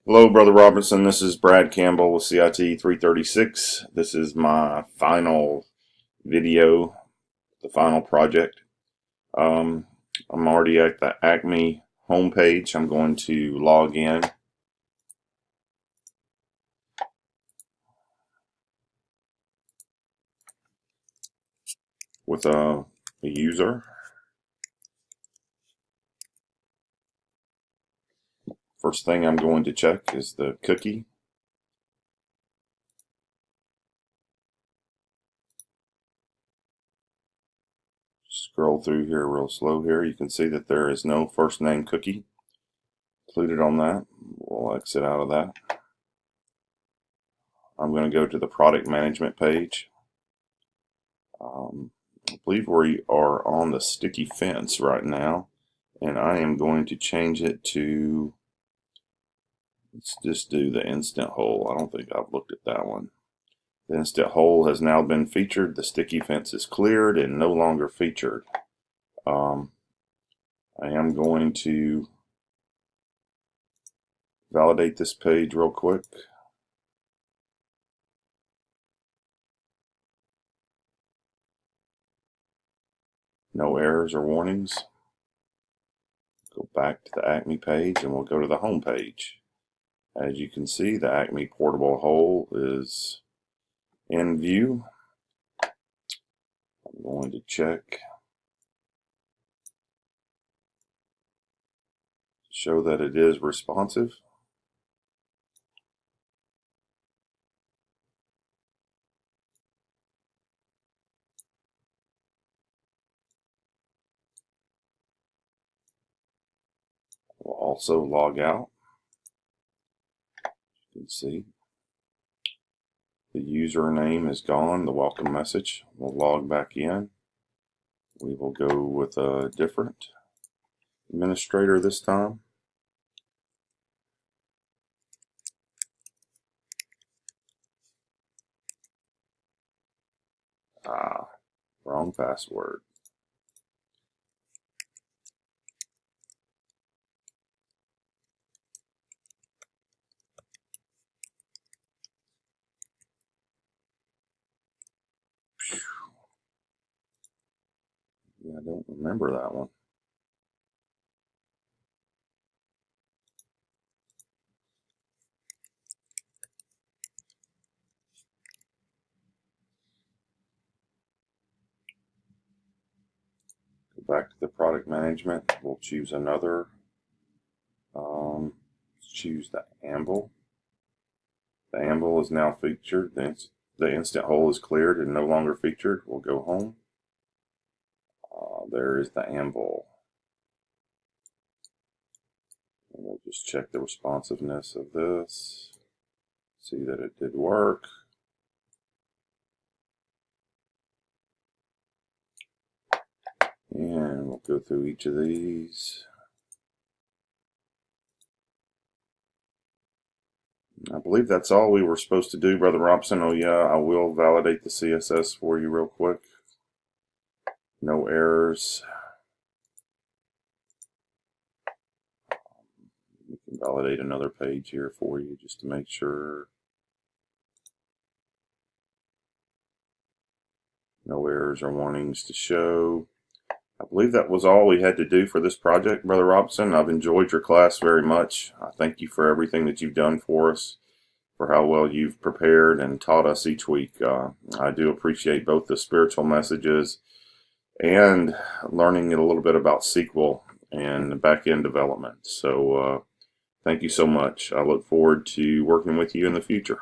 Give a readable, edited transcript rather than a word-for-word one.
Hello, Brother Robinson. This is Brad Campbell with CIT 336. This is my final video, the final project. Um, I'm already at the Acme homepage. I'm going to log in with a user. First thing I'm going to check is the cookie. Scroll through here real slow here. You can see that there is no first name cookie included on that. We'll exit out of that. I'm going to go to the product management page. I believe we are on the sticky fence right now, and I am going to change it to, let's just do the instant hole. I don't think I've looked at that one. The instant hole has now been featured. The sticky fence is cleared and no longer featured. I am going to validate this page real quick. No errors or warnings. Go back to the Acme page and we'll go to the home page. As you can see, the Acme portable hole is in view. I'm going to check to show that it is responsive. We'll also log out. You can see the username is gone, the welcome message. We'll log back in. We will go with a different administrator this time. Wrong password. Yeah, I don't remember that one. Go back to the product management. We'll choose another. Choose the Anvil. The Anvil is now featured. The instant hole is cleared and no longer featured. We'll go home. There is the Anvil. And we'll just check the responsiveness of this. See that it did work. And we'll go through each of these. I believe that's all we were supposed to do, Brother Robson. Oh yeah, I will validate the CSS for you real quick. No errors. We can validate another page here for you just to make sure. No errors or warnings to show. I believe that was all we had to do for this project, Brother Robson. I've enjoyed your class very much. I thank you for everything that you've done for us, for how well you've prepared and taught us each week. I do appreciate both the spiritual messages and learning a little bit about SQL and back-end development. So thank you so much. I look forward to working with you in the future.